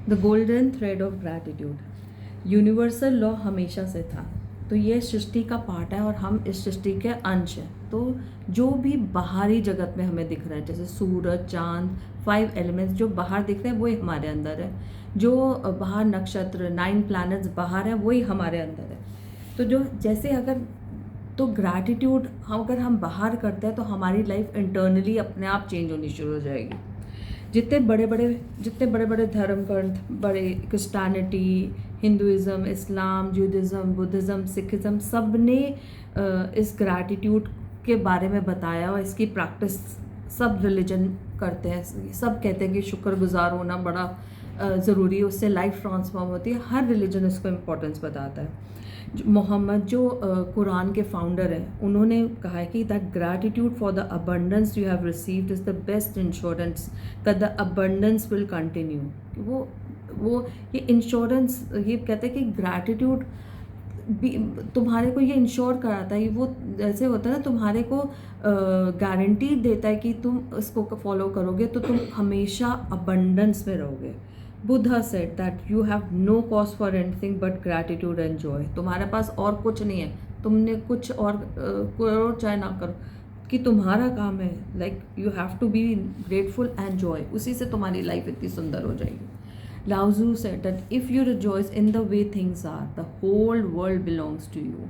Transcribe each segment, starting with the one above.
The golden thread of gratitude, universal law हमेशा से था, तो ये सृष्टि का पार्ट है और हम इस सृष्टि के अंश हैं। तो जो भी बाहरी जगत में हमें दिख रहा है, जैसे सूरज, चांद, 5 एलिमेंट्स जो बाहर दिख रहे हैं वही हमारे अंदर है। जो बाहर नक्षत्र, 9 प्लैनेट्स बाहर है वही हमारे अंदर है। तो जो जैसे अगर तो ग्रैटिट्यूड अगर हम बाहर करते हैं तो हमारी लाइफ इंटरनली अपने आप चेंज होनी शुरू हो जाएगी। जितने बड़े बड़े धर्म ग्रंथ, बड़े क्रिस्टियनिटी, हिंदुइज़्म, इस्लाम, जूडिज़्म, बुद्धिज़्म, सिखिज़्म, सब ने इस ग्रैटिट्यूड के बारे में बताया और इसकी प्रैक्टिस सब रिलीजन करते हैं। सब कहते हैं कि शुक्रगुजार होना बड़ा ज़रूरी है, उससे लाइफ ट्रांसफॉर्म होती है। हर रिलीजन उसको इम्पोर्टेंस बताता है। मोहम्मद जो कुरान के फाउंडर हैं, उन्होंने कहा है कि that gratitude for the abundance you have received is the best insurance that the abundance will continue. वो ये इंश्योरेंस, ये कहते हैं कि ग्रैटिट्यूड भी तुम्हारे को ये इंश्योर कराता है। वो जैसे होता है ना, तुम्हारे को गारंटी देता है कि तुम इसको फॉलो करोगे तो तुम हमेशा अबंडेंस में रहोगे। Buddha said that you have no cause for anything but gratitude and joy. तुम्हारे पास और कुछ नहीं है, तुमने कुछ और करो चाहे ना करो, कि तुम्हारा काम है, like you have to be grateful and joy, उसी से तुम्हारी लाइफ इतनी सुंदर हो जाएगी। Lao Tzu said that if you rejoice in the way things are, the whole world belongs to you.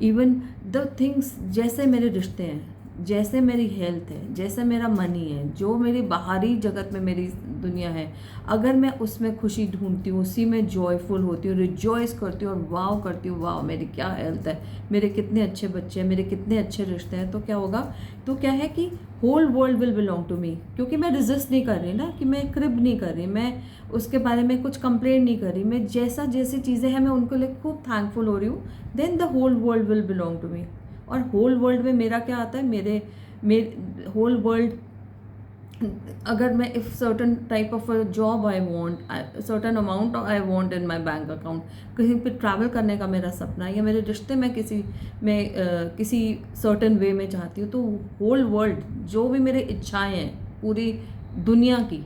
Even the things, जैसे मेरे रिश्ते हैं, जैसे मेरी हेल्थ है, जैसे मेरा मनी है, जो मेरी बाहरी जगत में मेरी दुनिया है, अगर मैं उसमें खुशी ढूंढती हूँ, उसी में जॉयफुल होती हूँ, रिजॉइस करती हूँ और वाव करती हूँ, वाव मेरी क्या हेल्थ है, मेरे कितने अच्छे बच्चे हैं, मेरे कितने अच्छे रिश्ते हैं, तो क्या होगा, तो क्या है कि whole world will belong to me. क्योंकि मैं रिजिस्ट नहीं कर रही ना, कि मैं क्रिब नहीं कर रही, मैं उसके बारे में कुछ कंप्लेन नहीं कर रही, मैं जैसी चीज़ें हैं मैं उनको लिए खूब थैंकफुल हो रही हूँ, then the whole world will belong to me. और होल वर्ल्ड में मेरा क्या आता है, मेरे होल वर्ल्ड, अगर मैं if certain type of job I want, certain amount I want in my bank account, कहीं पे ट्रैवल करने का मेरा सपना है, या मेरे रिश्ते में किसी सर्टन वे में चाहती हूँ, तो होल वर्ल्ड जो भी मेरी इच्छाएं हैं, पूरी दुनिया की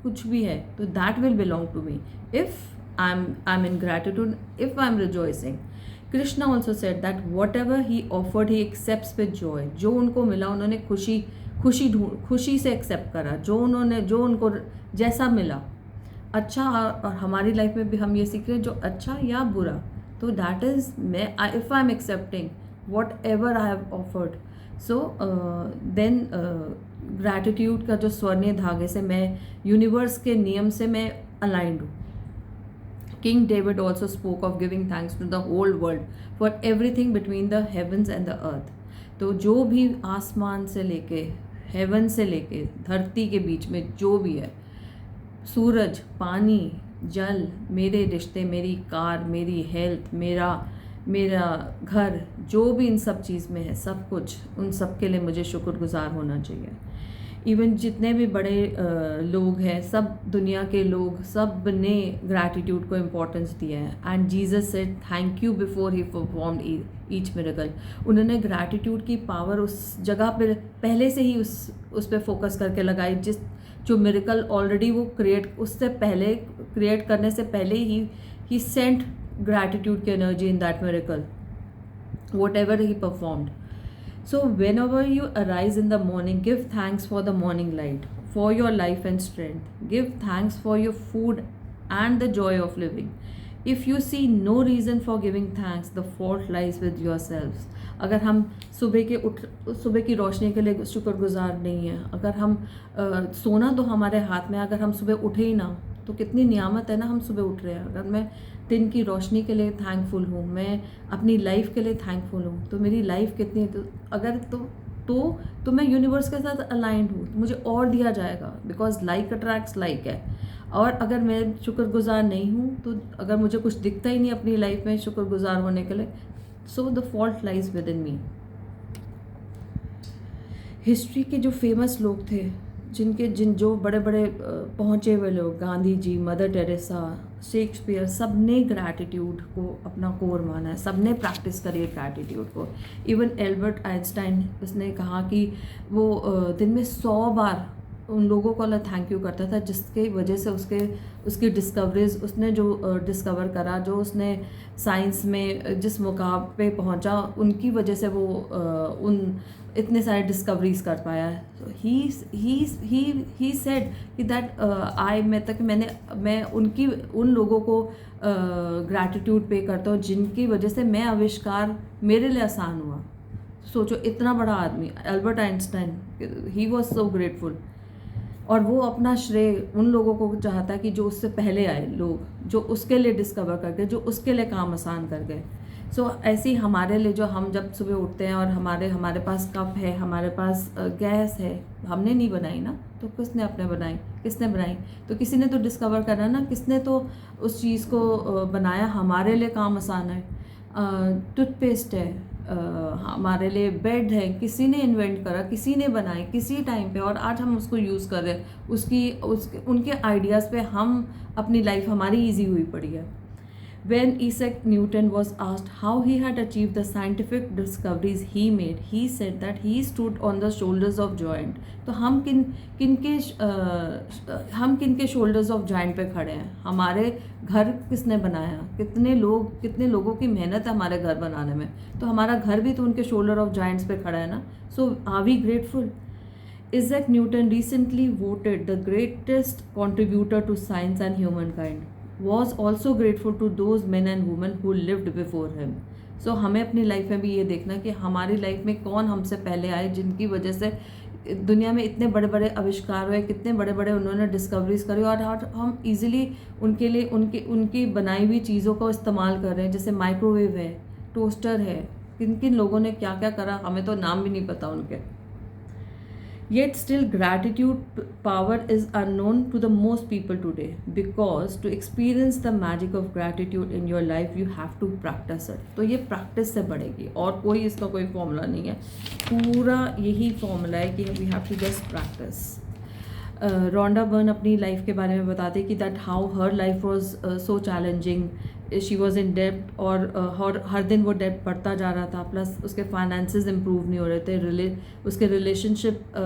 कुछ भी है, तो that will belong to me if I am in gratitude, if I am rejoicing. Krishna also said that whatever he offered he accepts with joy. जो उनको मिला उन्होंने खुशी से एक्सेप्ट करा, जो उनको जैसा मिला अच्छा। और हमारी लाइफ में भी हम ये सीख रहे हैं, जो अच्छा या बुरा, तो that is if I am accepting whatever I have offered, so then gratitude का जो स्वर्णीय धागे से मैं, यूनिवर्स के नियम से मैं अलाइंड हूँ। King David also spoke of giving thanks to the whole world for everything between the heavens and the earth. तो जो भी आसमान से लेके, हेवन से लेके धरती के बीच में जो भी है, सूरज, पानी, जल, मेरे रिश्ते, मेरी कार, मेरी हेल्थ, मेरा घर, जो भी इन सब चीज़ में है, सब कुछ, उन सब के लिए मुझे शुक्रगुजार होना चाहिए। इवन जितने भी बड़े लोग हैं, सब दुनिया के लोग, सब ने ग्रैटिट्यूड को इम्पोर्टेंस दिया है। And Jesus said thank you before he performed each miracle. उन्होंने ग्रैटिट्यूड की पावर उस जगह पर पहले से ही उस पर फोकस करके लगाई, जो मिरेकल ऑलरेडी वो उससे पहले क्रिएट करने से पहले ही सेंट gratitude की energy in that miracle, whatever he performed. So whenever you arise in the morning, give thanks for the morning light, for your life and strength. Give thanks for your food and the joy of living. If you see no reason for giving thanks, the fault lies with yourselves. अगर हम सुबह की रोशनी के लिए शुक्रगुजार नहीं है, अगर हम सोना तो हमारे हाथ में, अगर हम सुबह उठे ही ना, तो कितनी नियामत है ना, हम सुबह उठ रहे हैं। अगर मैं दिन की रोशनी के लिए थैंकफुल हूँ, मैं अपनी लाइफ के लिए थैंकफुल हूँ, तो मेरी लाइफ कितनी, तो अगर तो मैं यूनिवर्स के साथ अलाइंड हूँ, तो मुझे और दिया जाएगा, बिकॉज लाइक अट्रैक्ट्स लाइक है। और अगर मैं शुक्रगुजार नहीं हूँ, तो अगर मुझे कुछ दिखता ही नहीं अपनी लाइफ में शुक्रगुजार होने के लिए, so the fault lies with in me. History के जो फेमस लोग थे, जो बड़े बड़े पहुँचे हुए लोग, Gandhi ji, mother Teresa, Shakespeare, सब ने ग्रैटिट्यूड को अपना कोर माना है, सब ने प्रैक्टिस करी है ग्रैटिट्यूड को। इवन एल्बर्ट आइंस्टाइन, उसने कहा कि वो दिन में 100 बार उन लोगों को अल्लाह थैंक यू करता था जिसकी वजह से उसकी डिस्कवरीज, उसने जो डिस्कवर करा, जो उसने साइंस में जिस मुकाम पे पहुंचा, उनकी वजह से वो उन इतने सारे डिस्कवरीज कर पाया है. ही सेड कि दैट मैं उन लोगों को ग्रैटिट्यूड पे करता हूँ जिनकी वजह से मैं आविष्कार मेरे लिए आसान हुआ. सोचो, इतना बड़ा आदमी Albert Einstein, he was so grateful. और वो अपना श्रेय उन लोगों को चाहता है कि जो उससे पहले आए लोग, जो उसके लिए डिस्कवर कर गए, जो उसके लिए काम आसान कर गए. सो ऐसे ही हमारे लिए, जो हम जब सुबह उठते हैं और हमारे पास कप है, हमारे पास गैस है, हमने नहीं बनाई ना, तो किसने बनाई? तो किसी ने तो डिस्कवर करा ना, किसने तो उस चीज़ को बनाया, हमारे लिए काम आसान है. टूथपेस्ट है, हमारे लिए बेड है, किसी ने इन्वेंट करा, किसी ने बनाए किसी टाइम पे, और आज हम उसको यूज़ कर रहे हैं. उनके आइडियाज़ पे हम अपनी लाइफ हमारी ईजी हुई पड़ी है. When Isaac Newton was asked how he had achieved the scientific discoveries he made, he said that he stood on the shoulders of giant. तो हम किनके shoulders of giant पे खड़े हैं? हमारे घर किसने बनाया? कितने लोगों की मेहनत है हमारे घर बनाने में, तो हमारा घर भी तो उनके shoulder of giants पे खड़ा है ना. So are we grateful? Isaac Newton recently voted the greatest contributor to science and humankind. Was also grateful to those men and women who lived before him. So हमें अपनी life में भी ये देखना कि हमारी लाइफ में कौन हमसे पहले आए, जिनकी वजह से दुनिया में इतने बड़े बड़े आविष्कार हुए, कितने बड़े बड़े उन्होंने डिस्कवरीज करी, और आज हम इजीली उनके लिए उनकी बनाई हुई चीज़ों को इस्तेमाल कर रहे हैं. जैसे माइक्रोवेव है, टोस्टर है, किन किन लोगों ने क्या क्या करा, हमें तो नाम भी नहीं पता उनके. Yet still gratitude power is unknown to the most people today, because to experience the magic of gratitude in your life you have to practice it. तो ये प्रैक्टिस से बढ़ेगी, और कोई इसका कोई फॉर्मूला नहीं है, पूरा यही फॉर्मूला है कि we have to just practice. Rhonda Byrne अपनी लाइफ के बारे में बताते कि that how her life was so challenging. She was in डेब्ट, और हर दिन वो डेब्ट बढ़ता जा रहा था, प्लस उसके फाइनेंसेस इम्प्रूव नहीं हो रहे थे, उसके रिलेशनशिप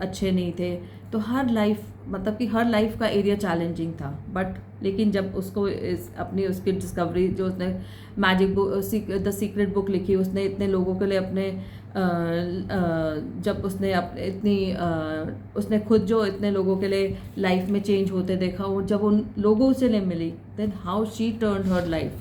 अच्छे नहीं थे. तो हर लाइफ का एरिया चैलेंजिंग था. लेकिन जब उसको उसकी डिस्कवरी, जो उसने magic book, the secret book लिखी, उसने इतने लोगों के लिए जब उसने खुद जो इतने लोगों के लिए लाइफ में चेंज होते देखा, वो जब उन लोगों से ले मिली, then how she turned her life.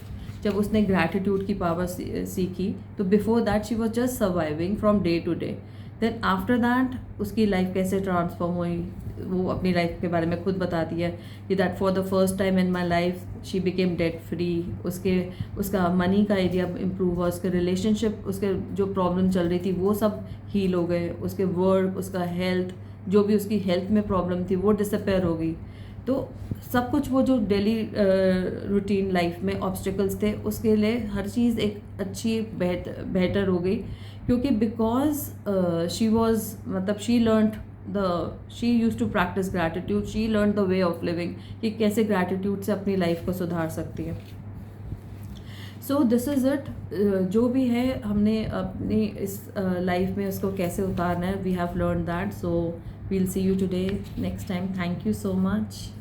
जब उसने ग्रैटिट्यूड की पावर सीखी, तो before that she was just surviving from day to day. Then after that उसकी लाइफ कैसे ट्रांसफॉर्म हुई, वो अपनी लाइफ के बारे में खुद बताती है कि that for the first time in my life she became debt free. उसका मनी का एरिया इम्प्रूव हुआ, उसके रिलेशनशिप, उसके जो प्रॉब्लम चल रही थी वो सब हील हो गए, उसके वर्क, उसका हेल्थ, जो भी उसकी हेल्थ में प्रॉब्लम थी वो डिसअपेयर हो गई. तो सब कुछ, वो जो डेली रूटीन लाइफ में ऑब्स्टिकल्स थे, उसके लिए हर चीज़ एक अच्छी बेहतर हो गई, क्योंकि because she used to practice gratitude, she learned the way of living, कि कैसे gratitude से अपनी लाइफ को सुधार सकती है. So this is it. जो भी है हमने अपनी इस लाइफ में उसको कैसे उतारना है, we have learned that. So we'll see you today next time. Thank you so much.